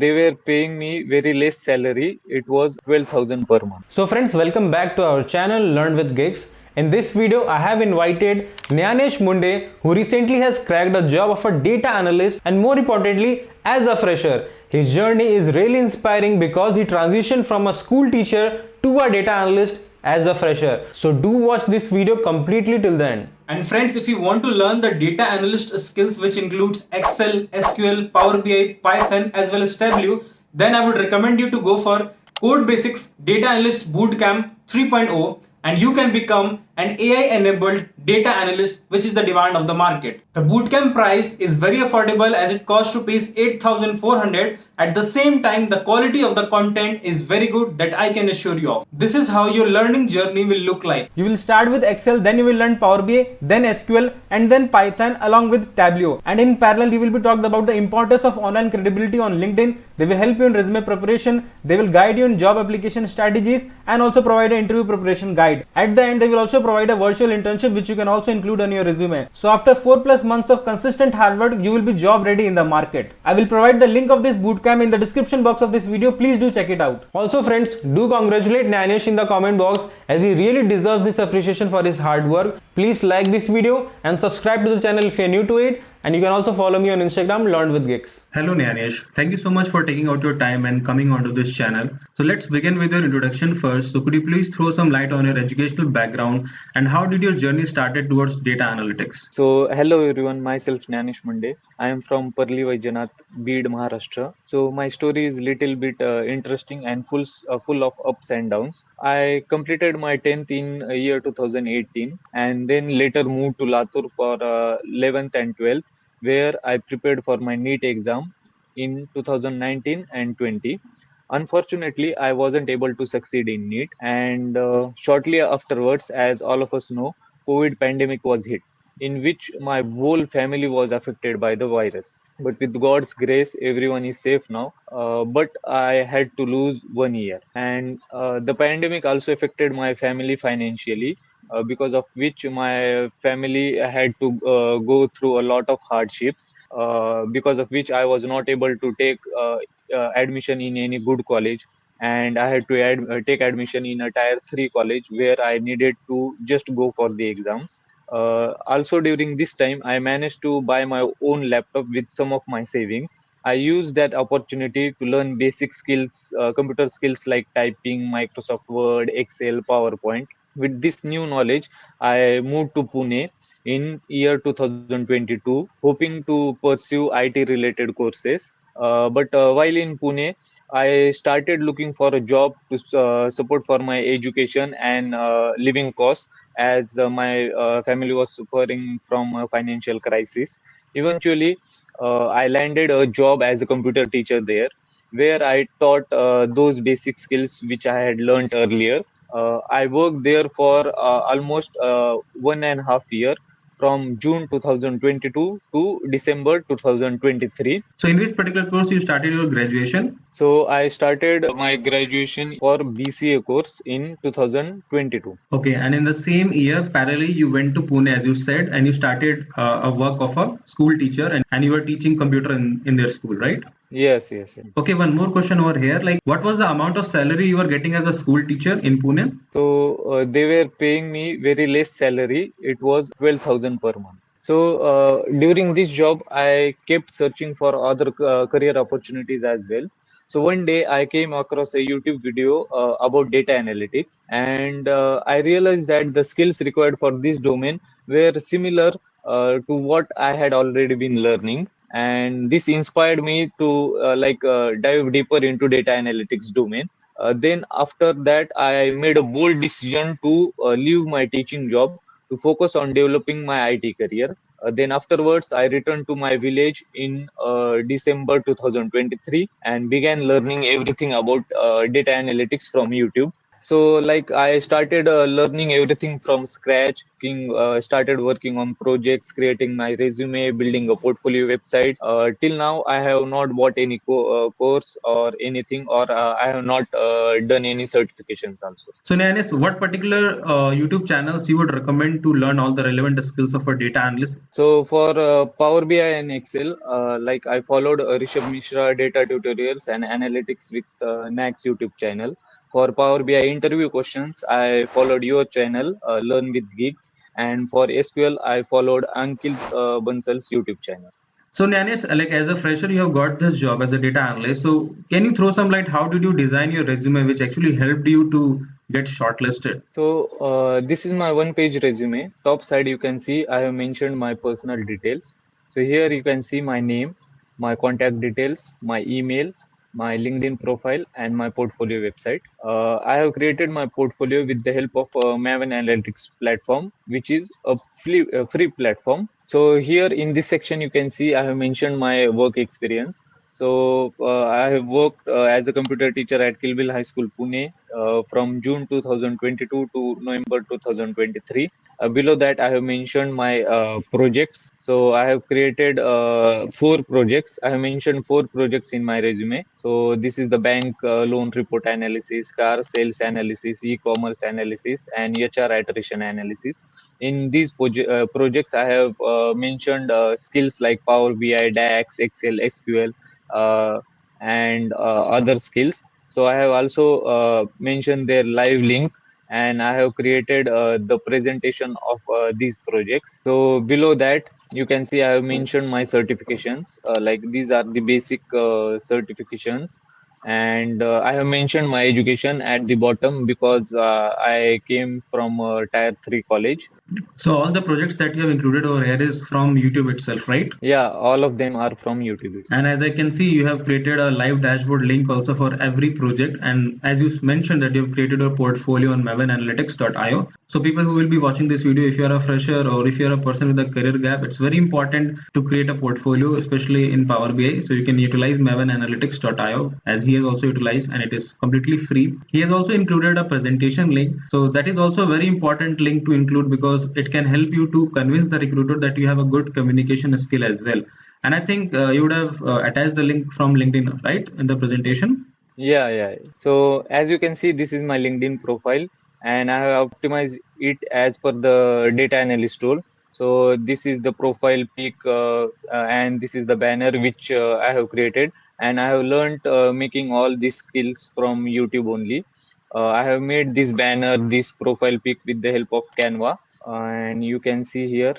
They were paying me very less salary. It was 12,000 per month. So friends, welcome back to our channel LearnWidGiggs. In this video, I have invited Nyanesh Munde, who recently has cracked the job of a data analyst and more importantly, as a fresher. His journey is really inspiring because he transitioned from a school teacher to a data analyst as a fresher. So do watch this video completely till the end. And friends, if you want to learn the data analyst skills, which includes Excel, SQL, Power BI, Python, as well as Tableau, then I would recommend you to go for Codebasics Data Analyst Bootcamp 3.0, and you can become an AI-enabled data analyst, which is the demand of the market. The bootcamp price is very affordable as it costs rupees 8,400. At the same time, the quality of the content is very good, that I can assure you of. This is how your learning journey will look like. You will start with Excel, then you will learn Power BI, then SQL, and then Python along with Tableau. And in parallel, you will be talked about the importance of online credibility on LinkedIn. They will help you in resume preparation. They will guide you in job application strategies and also provide an interview preparation guide. At the end, they will also provide a virtual internship which you can also include on your resume. So after 4+ months of consistent hard work, you will be job ready in the market. I will provide the link of this bootcamp in the description box of this video. Please do check it out. Also friends, do congratulate Nyanesh in the comment box as he really deserves this appreciation for his hard work. Please like this video and subscribe to the channel if you are new to it. And you can also follow me on Instagram, LearnWidGiggs. Hello Nyanesh, thank you so much for taking out your time and coming onto this channel. So let's begin with your introduction first. So could you please throw some light on your educational background and how did your journey started towards data analytics? So, hello everyone, myself Nyanesh Munde. I am from Parli Vaijanath, Bid, Maharashtra. So, my story is little bit interesting and full of ups and downs. I completed my 10th in year 2018 and then later moved to Latur for 11th and 12th, where I prepared for my NEET exam in 2019 and 20. Unfortunately, I wasn't able to succeed in NEET, and shortly afterwards, as all of us know, COVID pandemic was hit, in which my whole family was affected by the virus. But with God's grace, everyone is safe now. But I had to lose 1 year, and the pandemic also affected my family financially, because of which my family had to go through a lot of hardships. Because of which I was not able to take admission in any good college, and I had to take admission in a tier 3 college where I needed to just go for the exams. Also, during this time, I managed to buy my own laptop with some of my savings. I used that opportunity to learn basic skills, computer skills like typing, Microsoft Word, Excel, PowerPoint. With this new knowledge, I moved to Pune in year 2022, hoping to pursue IT related courses. But while in Pune, I started looking for a job to support for my education and living costs, as my family was suffering from a financial crisis. Eventually, I landed a job as a computer teacher there, where I taught those basic skills which I had learned earlier. I worked there for almost 1.5 year, from June 2022 to December 2023. So in which particular course you started your graduation? So I started my graduation for BCA course in 2022. Okay, and in the same year, parallelly, you went to Pune, as you said, and you started a work of a school teacher, and you were teaching computer in their school, right? Yes, yes, yes. Okay, one more question over here. Like, what was the amount of salary you were getting as a school teacher in Pune? So they were paying me very less salary. It was 12,000 per month. So during this job, I kept searching for other career opportunities as well. So one day I came across a YouTube video about data analytics, and I realized that the skills required for this domain were similar to what I had already been learning. And this inspired me to dive deeper into data analytics domain. Then after that, I made a bold decision to leave my teaching job to focus on developing my IT career. Then afterwards, I returned to my village in December 2023 and began learning everything about data analytics from YouTube. So like I started learning everything from scratch, started working on projects, creating my resume, building a portfolio website. Till now, I have not bought any course or anything, or I have not done any certifications also. So Nanis, what particular YouTube channels you would recommend to learn all the relevant skills of a data analyst? So for Power BI and Excel, like I followed Rishabh Mishra data tutorials and analytics with Nax YouTube channel. For Power BI interview questions, I followed your channel, Learn with Gigs, and for SQL, I followed Ankit Bansal's YouTube channel. So Nanis, like as a fresher, you have got this job as a data analyst. So can you throw some light? How did you design your resume, which actually helped you to get shortlisted? So this is my one-page resume. Top side, you can see I have mentioned my personal details. So here you can see my name, my contact details, my email, my LinkedIn profile, and my portfolio website. I have created my portfolio with the help of Maven Analytics platform, which is a free platform. So here in this section, you can see I have mentioned my work experience. So I have worked as a computer teacher at Kilville High School, Pune, from June 2022 to November 2023. Below that, I have mentioned my projects. So I have created four projects. I have mentioned four projects in my resume. So this is the bank loan report analysis, car sales analysis, e-commerce analysis, and HR attrition analysis. In these projects, I have mentioned skills like Power BI, DAX, Excel, SQL, uh, and other skills. So I have also mentioned their live link, and I have created the presentation of these projects. So below that, you can see I have mentioned my certifications. Like these are the basic certifications. And I have mentioned my education at the bottom because I came from a tier 3 college. So all the projects that you have included over here is from YouTube itself, right? Yeah, all of them are from YouTube And itself. as I can see, you have created a live dashboard link also for every project. And as you mentioned that you've created a portfolio on mavenanalytics.io. So people who will be watching this video, if you're a fresher or if you're a person with a career gap, it's very important to create a portfolio, especially in Power BI. So you can utilize mavenanalytics.io as he has also utilized, and it is completely free. He has also included a presentation link. So that is also a very important link to include because it can help you to convince the recruiter that you have a good communication skill as well. And I think you would have attached the link from LinkedIn, right, in the presentation. Yeah, yeah. So as you can see, this is my LinkedIn profile, and I have optimized it as per the data analyst role. So this is the profile pic, and this is the banner which I have created, and I have learned making all these skills from YouTube only. I have made this banner, this profile pic with the help of Canva, and you can see here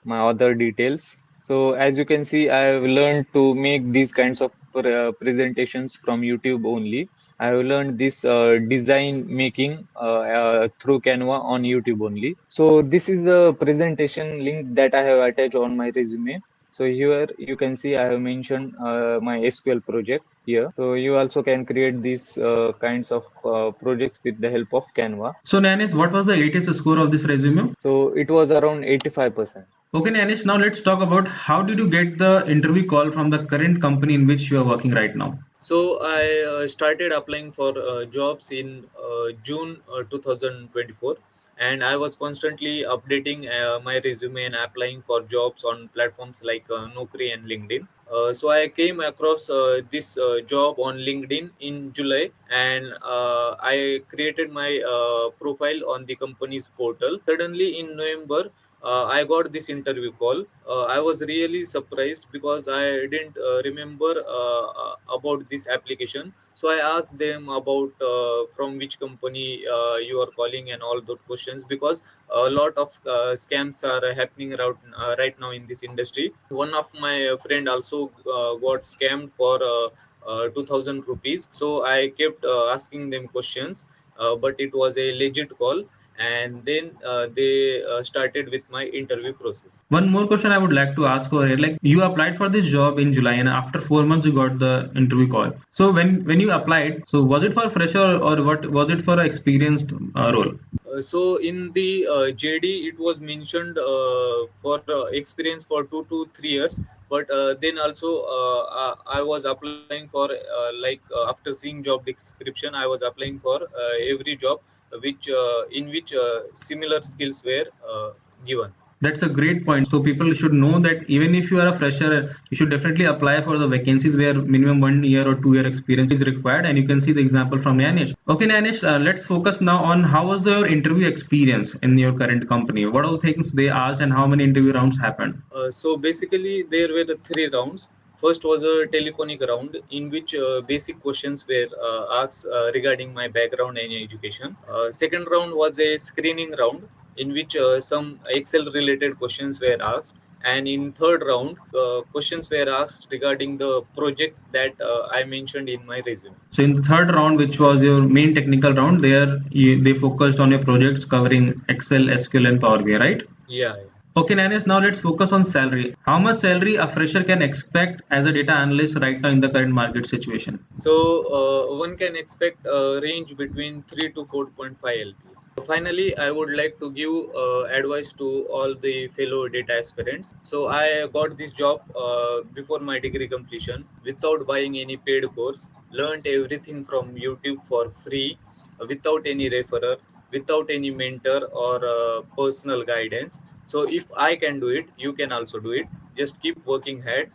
my other details. So as you can see, I have learned to make these kinds of presentations from YouTube only. I have learned this design making through Canva on YouTube only. So this is the presentation link that I have attached on my resume. So here you can see I have mentioned my SQL project here. So you also can create these kinds of projects with the help of Canva. So, Nanis, what was the latest score of this resume? So it was around 85%. Okay, Nanis, now let's talk about how did you get the interview call from the current company in which you are working right now? So I started applying for jobs in June 2024, and I was constantly updating my resume and applying for jobs on platforms like Naukri and LinkedIn. So I came across this job on LinkedIn in July, and I created my profile on the company's portal. Suddenly in November, I got this interview call. I was really surprised because I didn't remember about this application. So I asked them about from which company you are calling and all those questions, because a lot of scams are happening right now in this industry. One of my friend also got scammed for 2000 rupees. So I kept asking them questions, but it was a legit call. and then they started with my interview process. One more question I would like to ask over here, like you applied for this job in July and after 4 months you got the interview call. So when you applied, so was it for fresher or what was it for an experienced role? So in the JD, it was mentioned for experience for 2 to 3 years, but then also I was applying for after seeing job description, I was applying for every job which in which similar skills were given. That's a great point. So people should know that even if you are a fresher, you should definitely apply for the vacancies where minimum 1 year or 2 year experience is required. And you can see the example from Nyanesh. Okay, Nyanesh, let's focus now on how was your interview experience in your current company? What all things they asked and how many interview rounds happened? So basically, there were 3 rounds. First was a telephonic round in which basic questions were asked regarding my background and education. Second round was a screening round in which some Excel related questions were asked. And in third round, questions were asked regarding the projects that I mentioned in my resume. So in the third round, which was your main technical round, they focused on your projects covering Excel, SQL, and Power BI, right? Yeah. Okay, Nanesh, now let's focus on salary. How much salary a fresher can expect as a data analyst right now in the current market situation? So one can expect a range between 3 to 4.5 LP. Finally, I would like to give advice to all the fellow data aspirants. So I got this job before my degree completion without buying any paid course, learned everything from YouTube for free, without any referrer, without any mentor or personal guidance. So if I can do it, you can also do it. Just keep working hard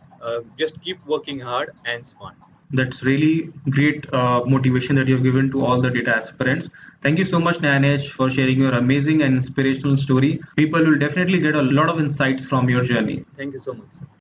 and smart. That's really great motivation that you've given to all the data aspirants. Thank you so much, Nanesh, for sharing your amazing and inspirational story. People will definitely get a lot of insights from your journey. Thank you so much, sir.